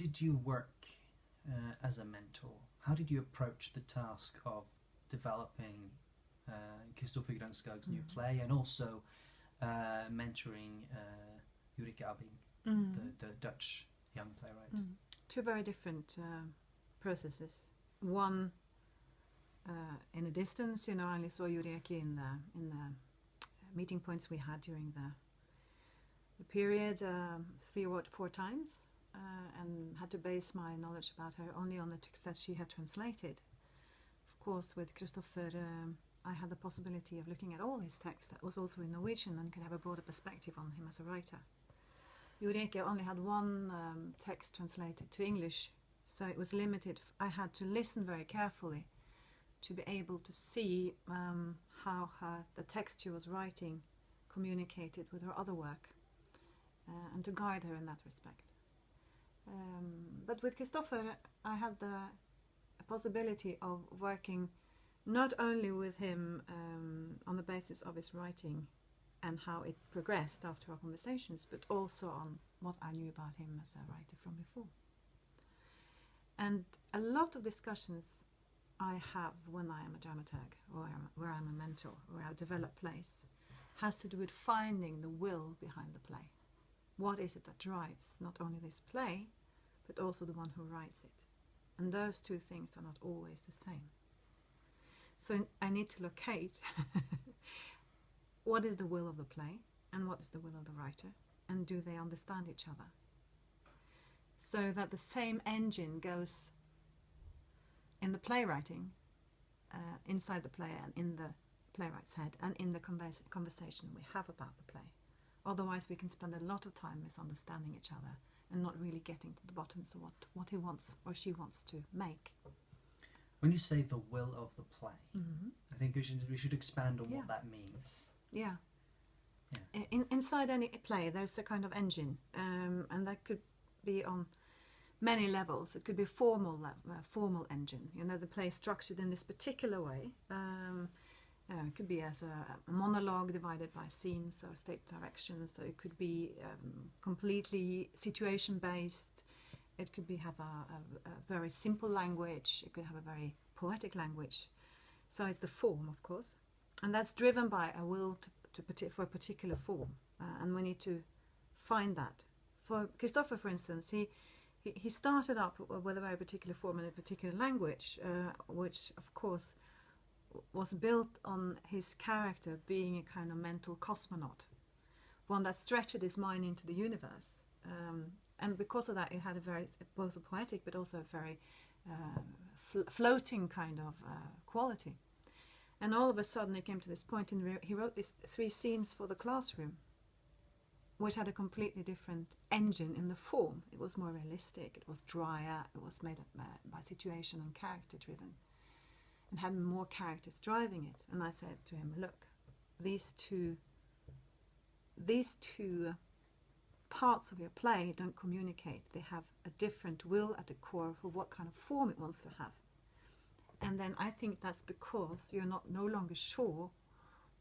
did you work as a mentor? How did you approach the task of developing Kristoffer Grønskag's new play, and also mentoring Ulrike Abbing, the Dutch young playwright? Two very different processes. One, in a distance, I only saw Ulrike in the meeting points we had during the period 3 or 4 times, and had to base my knowledge about her only on the text that she had translated. Of course, with Kristoffer, I had the possibility of looking at all his text that was also in Norwegian and could have a broader perspective on him as a writer. Ulrike only had one text translated to English, so it was limited. I had to listen very carefully to be able to see how the text she was writing communicated with her other work, and to guide her in that respect. But with Kristoffer, I had the possibility of working not only with him on the basis of his writing and how it progressed after our conversations, but also on what I knew about him as a writer from before. And a lot of discussions I have when I am a dramaturg, or where I'm a mentor, or I develop plays, has to do with finding the will behind the play. What is it that drives not only this play, but also the one who writes it? And those two things are not always the same. So I need to locate what is the will of the play and what is the will of the writer, and do they understand each other? So that the same engine goes in the playwriting, inside the play and in the playwright's head, and in the conversation we have about the play. Otherwise we can spend a lot of time misunderstanding each other and not really getting to the bottom of what he wants or she wants to make. When you say the will of the play, I think we should expand on what that means. Yeah. Inside any play there's a kind of engine, and that could be on many levels. It could be formal engine. The play is structured in this particular way. It could be as a monologue divided by scenes or stage directions. So it could be completely situation-based. It could have a very simple language. It could have a very poetic language. So it's the form, of course. And that's driven by a will for a particular form. And we need to find that. For Kristoffer, for instance, he started up with a very particular form and a particular language, which, of course, was built on his character being a kind of mental cosmonaut, one that stretched his mind into the universe. And because of that, it had both a poetic but also a very floating kind of quality. And all of a sudden, it came to this point, and he wrote these 3 scenes for the classroom, which had a completely different engine in the form. It was more realistic, it was drier, it was made up by situation and character driven, and had more characters driving it. And I said to him, look, these two parts of your play don't communicate. They have a different will at the core for what kind of form it wants to have. And then I think that's because you're no longer sure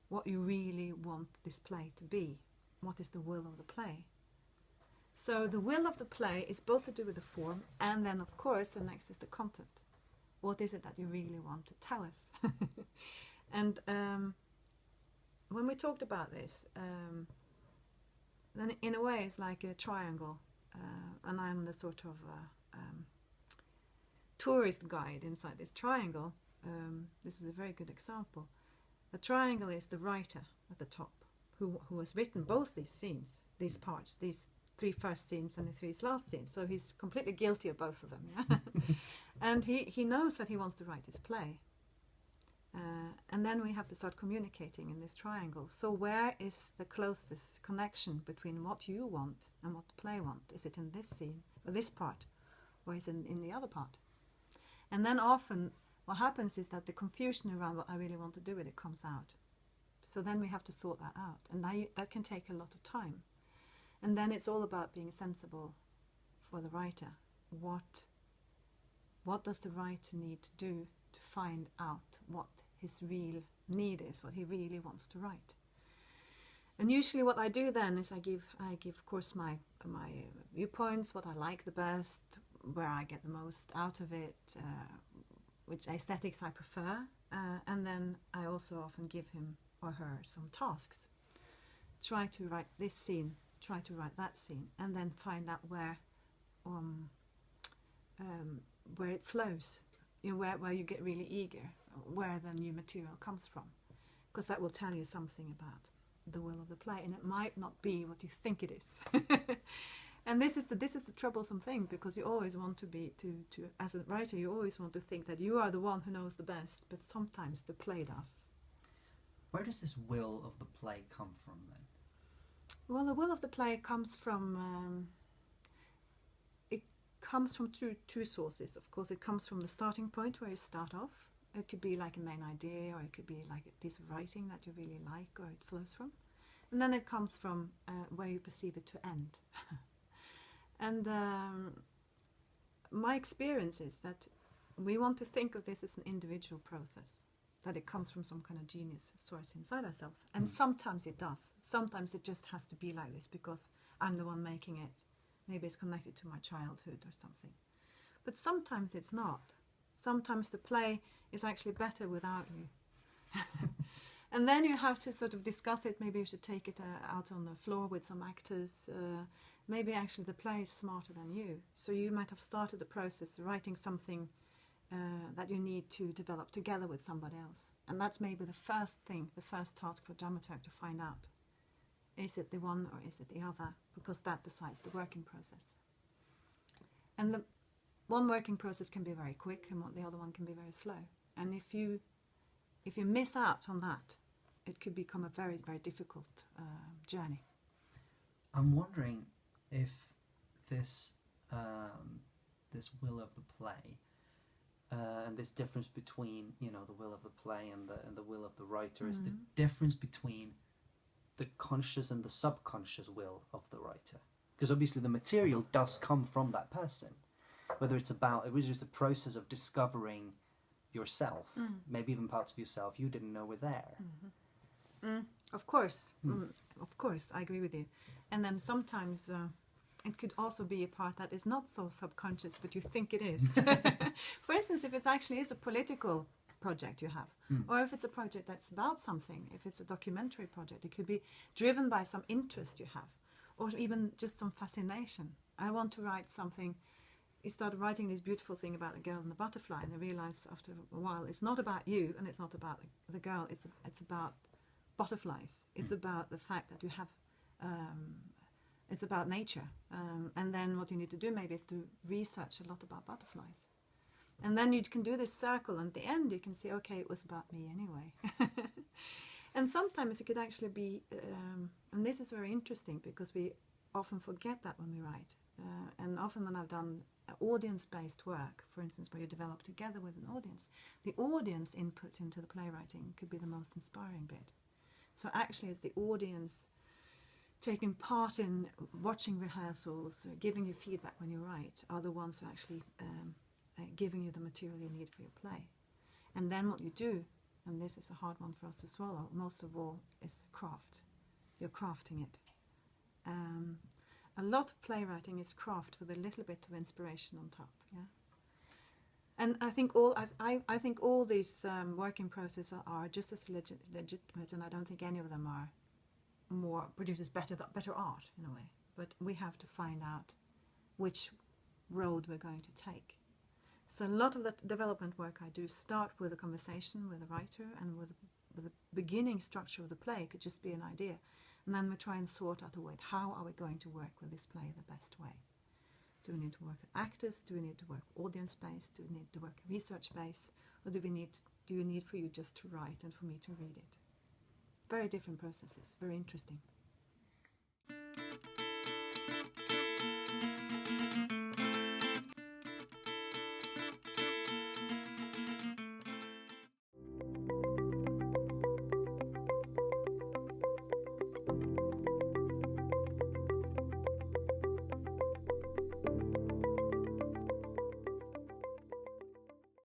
what you really want this play to be. What is the will of the play? So the will of the play is both to do with the form, and then of course the next is the content. What is it that you really want to tell us? And when we talked about this, then in a way it's like a triangle, and I'm the sort of tourist guide inside this triangle. This is a very good example. The triangle is the writer at the top, who has written both these scenes, these parts, these 3 first scenes and the 3 last scenes. So he's completely guilty of both of them. Yeah? And he knows that he wants to write his play. And then we have to start communicating in this triangle. So where is the closest connection between what you want and what the play wants? Is it in this scene, or this part, or is it in the other part? And then often what happens is that the confusion around what I really want to do with it comes out. So then we have to sort that out, and that can take a lot of time. And then it's all about being sensible for the writer. What does the writer need to do to find out what his real need is, what he really wants to write? And usually what I do then is I give of course my viewpoints, what I like the best, where I get the most out of it, which aesthetics I prefer, and then I also often give him or her some tasks. Try to write this scene, try to write that scene, and then find out where it flows, where you get really eager, where the new material comes from, because that will tell you something about the will of the play, and it might not be what you think it is. And this is the troublesome thing, because you always want to be to as a writer, you always want to think that you are the one who knows the best, but sometimes the play does. Where does this will of the play come from then? Well, the will of the play comes from two sources. Of course, it comes from the starting point where you start off. It could be like a main idea, or it could be like a piece of writing that you really like, or it flows from. And then it comes from where you perceive it to end. And my experience is that we want to think of this as an individual process, that it comes from some kind of genius source inside ourselves. And sometimes it does. Sometimes it just has to be like this because I'm the one making it. Maybe it's connected to my childhood or something. But sometimes it's not. Sometimes the play is actually better without you. And then you have to sort of discuss it. Maybe you should take it out on the floor with some actors. Maybe actually the play is smarter than you. So you might have started the process writing something that you need to develop together with somebody else. And that's maybe the first thing, the first task for a dramaturg to find out. Is it the one or is it the other? Because that decides the working process. And the one working process can be very quick and the other one can be very slow. And if you miss out on that, it could become a very, very difficult journey. I'm wondering if this will of the play and this difference between the will of the play and the will of the writer is the difference between the conscious and the subconscious will of the writer, because obviously the material does come from that person, whether it's a process of discovering yourself, maybe even parts of yourself you didn't know were there. Of course, I agree with you. And then sometimes it could also be a part that is not so subconscious, but you think it is. For instance, if it actually is a political project you have, or if it's a project that's about something, if it's a documentary project, it could be driven by some interest you have, or even just some fascination. I want to write something. You start writing this beautiful thing about a girl and a butterfly, and you realize after a while it's not about you and it's not about the girl, it's about butterflies. It's about the fact that you have, it's about nature. And then what you need to do maybe is to research a lot about butterflies. And then you can do this circle, and at the end you can say, okay, it was about me anyway. And sometimes it could actually be, and this is very interesting because we often forget that when we write. And often when I've done audience-based work, for instance, where you develop together with an audience, the audience input into the playwriting could be the most inspiring bit. So actually it's the audience taking part in watching rehearsals, giving you feedback when you write, are the ones who actually giving you the material you need for your play. And then what you do, and this is a hard one for us to swallow, most of all, is craft. You're crafting it. A lot of playwriting is craft with a little bit of inspiration on top. Yeah. And I think all these working processes are just as legitimate, and I don't think any of them are produces better art in a way. But we have to find out which road we're going to take. So a lot of the development work I do start with a conversation with a writer and with the beginning structure of the play. It could just be an idea. And then we try and sort out a way. How are we going to work with this play the best way? Do we need to work with actors? Do we need to work audience-based? Do we need to work research-based? Or do you need for you just to write and for me to read it? Very different processes, very interesting.